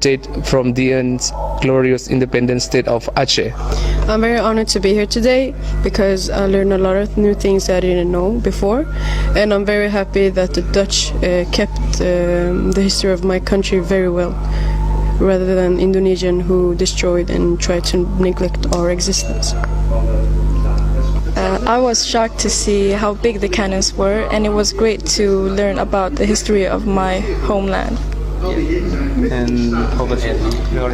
state from the glorious independent state of Aceh. I'm very honored to be here today because I learned a lot of new things that I didn't know before, and I'm very happy that the Dutch kept the history of my country very well, rather than Indonesian who destroyed and tried to neglect our existence. I was shocked to see how big the cannons were, and it was great to learn about the history of my homeland. And how about you?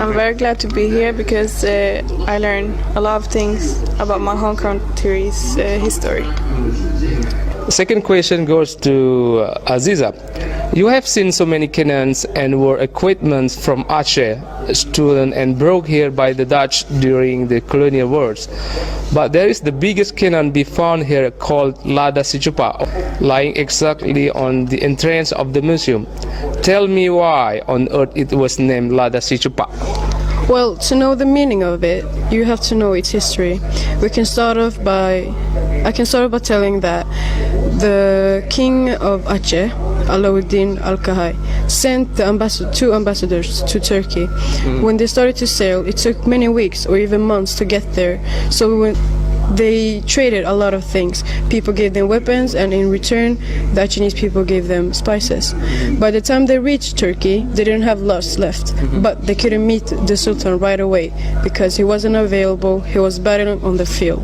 I'm very glad to be here because I learned a lot of things about my home country's history. The second question goes to Aziza. You have seen so many cannons and war equipment from Aceh stolen and brought here by the Dutch during the colonial wars. But there is the biggest cannon be found here called Lada Secupak, lying exactly on the entrance of the museum. Tell me why on earth it was named Lada Secupak. Well, to know the meaning of it, you have to know its history. I can start off by telling that the king of Atjeh, Alauddin Al-Kahai, sent two ambassadors to Turkey. When they started to sail, it took many weeks or even months to get there. So when they traded a lot of things. People gave them weapons, and in return, the Chinese people gave them spices. By the time they reached Turkey, they didn't have lots left, but they couldn't meet the Sultan right away because he wasn't available. He was battling on the field,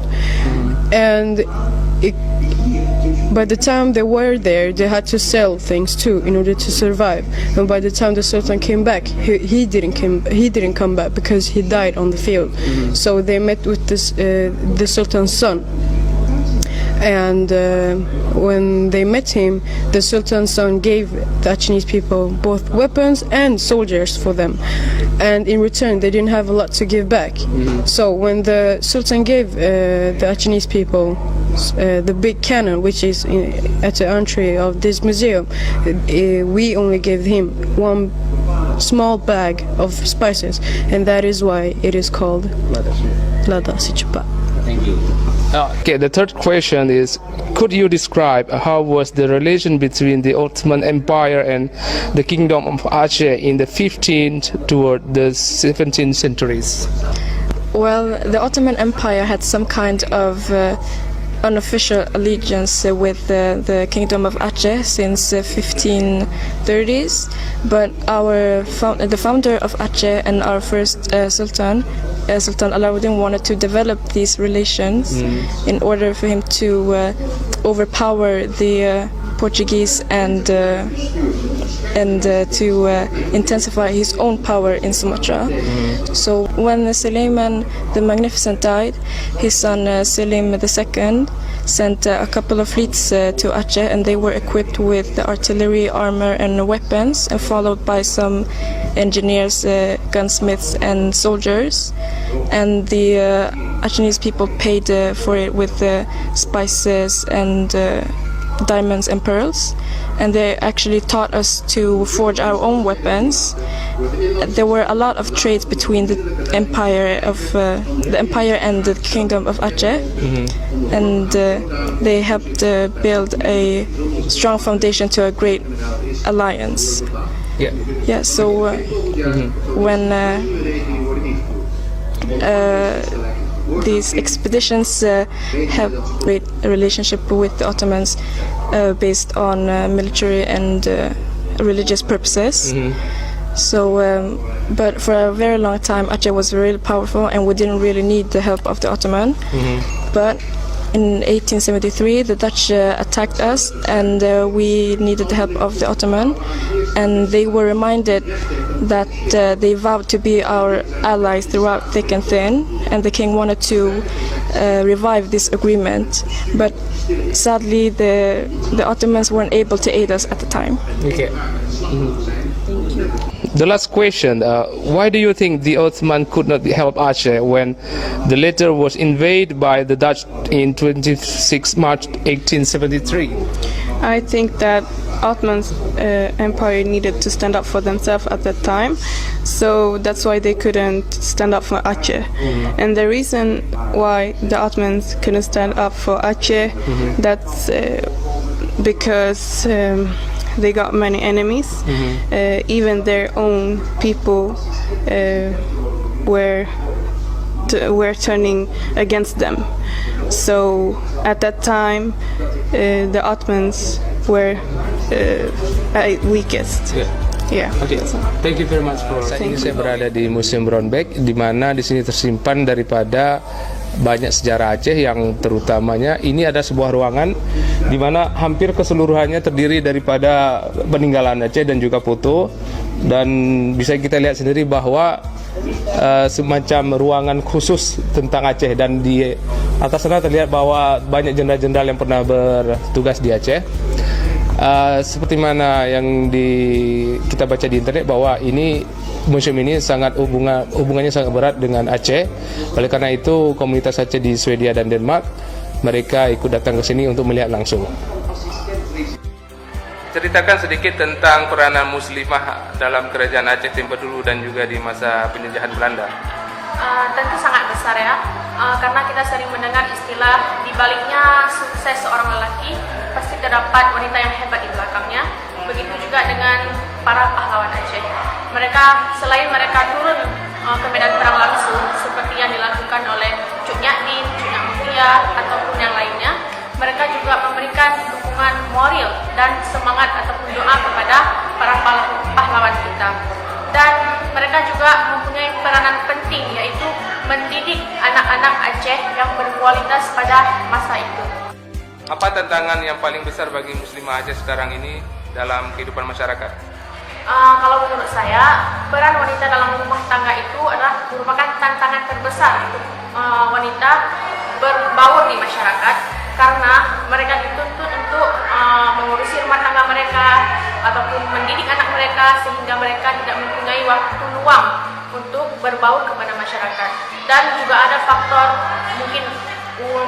and by the time they were there, they had to sell things too in order to survive. And by the time the Sultan came back, he didn't come back because he died on the field. So they met with the Sultan's son. And when they met him, the Sultan's son gave the Chinese people both weapons and soldiers for them. And in return, they didn't have a lot to give back. So when the Sultan gave the Chinese people the big cannon, which is at the entry of this museum, we only gave him one small bag of spices, and that is why it is called Lada Secupak. Thank you. Okay, the third question is, could you describe how was the relation between the Ottoman Empire and the Kingdom of Aceh in the 15th toward the 17th centuries? Well, the Ottoman Empire had some kind of unofficial allegiance with the Kingdom of Aceh since 1530s, but the founder of Aceh and our first Sultan Alauddin wanted to develop these relations in order for him to overpower the Portuguese and to intensify his own power in Sumatra. So when Suleiman the Magnificent died, his son Selim II sent a couple of fleets to Aceh, and they were equipped with artillery, armor and weapons, and followed by some engineers, gunsmiths and soldiers. And the Achenese people paid for it with spices and diamonds and pearls, and they actually taught us to forge our own weapons. There were a lot of trades between the empire and the Kingdom of Aceh, and they helped build a strong foundation to a great alliance. So when these expeditions have great relationship with the Ottomans based on military and religious purposes. So, but for a very long time, Aceh was really powerful, and we didn't really need the help of the Ottoman. But in 1873, the Dutch attacked us, and we needed the help of the Ottoman. And they were reminded that they vowed to be our allies throughout thick and thin, and the king wanted to revive this agreement. But sadly, the Ottomans weren't able to aid us at the time. Okay. The last question, why do you think the Ottoman could not help Aceh when the latter was invaded by the Dutch in 26 March 1873? I think that Ottoman Empire needed to stand up for themselves at that time, so that's why they couldn't stand up for Aceh. And the reason why the Ottomans couldn't stand up for Aceh, that's because they got many enemies. Even their own people were turning against them. So at that time, the Ottomans were weakest. Yeah. Oke, thank you very much for. Saat ini saya berada di Museum Brownback, di mana di sini tersimpan daripada banyak sejarah Aceh, yang terutamanya ini ada sebuah ruangan di mana hampir keseluruhannya terdiri daripada peninggalan Aceh dan juga foto, dan bisa kita lihat sendiri bahwa semacam ruangan khusus tentang Aceh, dan di atas sana terlihat bahwa banyak jenderal-jenderal yang pernah bertugas di Aceh. Seperti mana yang kita baca di internet bahwa museum ini sangat hubungannya sangat berat dengan Aceh. Oleh karena itu komunitas Aceh di Swedia dan Denmark, mereka ikut datang ke sini untuk melihat langsung. Ceritakan sedikit tentang peranan muslimah dalam kerajaan Aceh tempo dulu dan juga di masa penjajahan Belanda. Tentu sangat besar ya, karena kita sering mendengar istilah di baliknya sukses seorang lelaki pasti terdapat wanita yang hebat di belakangnya. Begitu juga dengan para pahlawan Aceh. Selain mereka turun ke medan perang langsung seperti yang dilakukan oleh Cuk Nyadin, Cuk Mutia ataupun yang lainnya, mereka juga memberikan dukungan moral dan semangat ataupun doa kepada para pahlawan kita. Dan mereka juga mempunyai peranan penting, yaitu mendidik anak-anak Aceh yang berkualitas pada masa itu. Apa tantangan yang paling besar bagi muslimah Aceh sekarang ini dalam kehidupan masyarakat? Kalau menurut saya, peran wanita dalam rumah tangga itu adalah merupakan tantangan terbesar untuk wanita berbaur di masyarakat, karena mereka dituntut untuk mengurusi rumah tangga mereka ataupun mendidik anak mereka, sehingga mereka tidak mempunyai waktu luang untuk berbaur kepada masyarakat. Dan juga ada faktor mungkin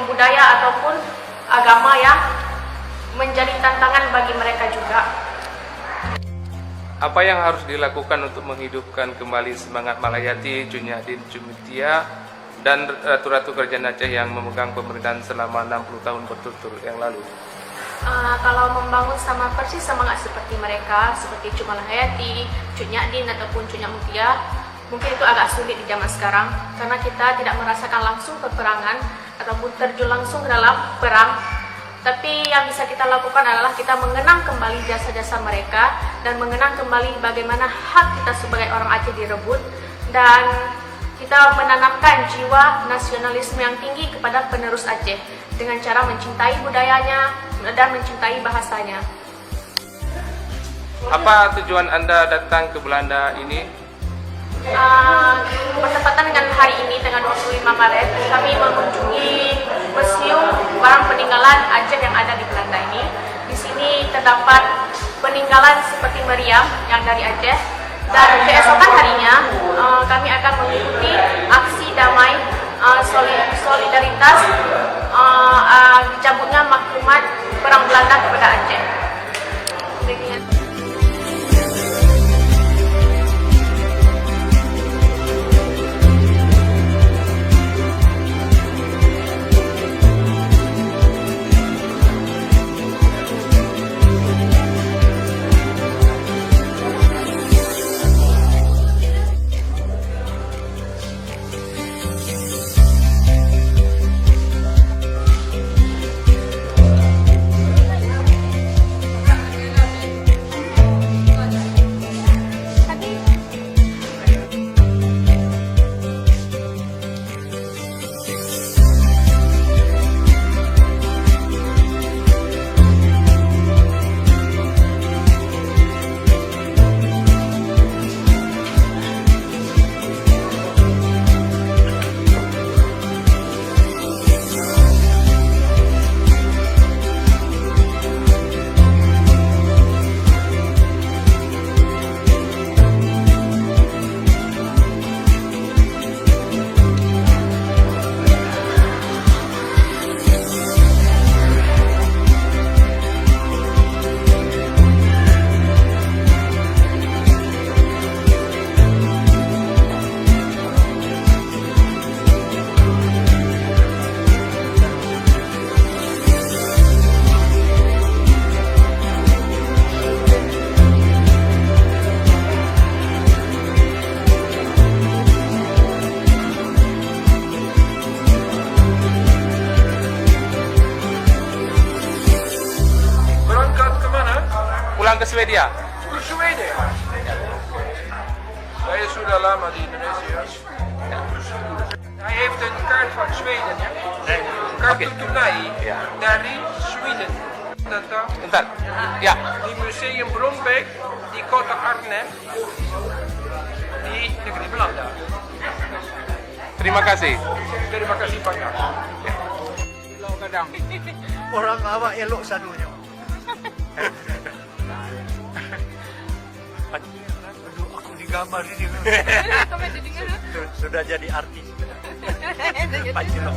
budaya ataupun agama yang menjadi tantangan bagi mereka juga. Apa yang harus dilakukan untuk menghidupkan kembali semangat Malayati, Cuk Nyadin, Cuk Mutia, dan ratu-ratu kerajaan Aceh yang memegang pemerintahan selama 60 tahun berturut-turut yang lalu? Kalau membangun sama persis semangat seperti mereka, seperti Cuk Malayati, Cuk Nyadin ataupun Cuk Mutia, mungkin itu agak sulit di zaman sekarang, karena kita tidak merasakan langsung peperangan ataupun terjun langsung ke dalam perang. Tapi yang bisa kita lakukan adalah kita mengenang kembali jasa-jasa mereka dan mengenang kembali bagaimana hak kita sebagai orang Aceh direbut, dan kita menanamkan jiwa nasionalisme yang tinggi kepada penerus Aceh dengan cara mencintai budayanya dan mencintai bahasanya. Apa tujuan Anda datang ke Belanda ini? Bertepatan dengan hari ini, tanggal 25 Maret, kami mengunjungi museum barang peninggalan Ajteh yang ada di Belanda ini. Di sini terdapat peninggalan seperti meriam yang dari Ajteh, dan keesokan harinya kami akan mengikuti aksi damai solidaritas dicabutnya maklumat perang Belanda kepada Ajteh. pulang ke Swedia? Ke Zweden. Saya sudah lama di Indonesia. Hij heeft een kaart van Zweden, ya. Kartu tunai dari Zweden. Datang Bentar. Ya. di Museum Brombeek di kota Arnhem di negeri Belanda. Terima kasih. Terima kasih banyak. Kadang orang awak elok sadunya. Aduh, aku digambar ini. Sudah jadi artis. Pacilok.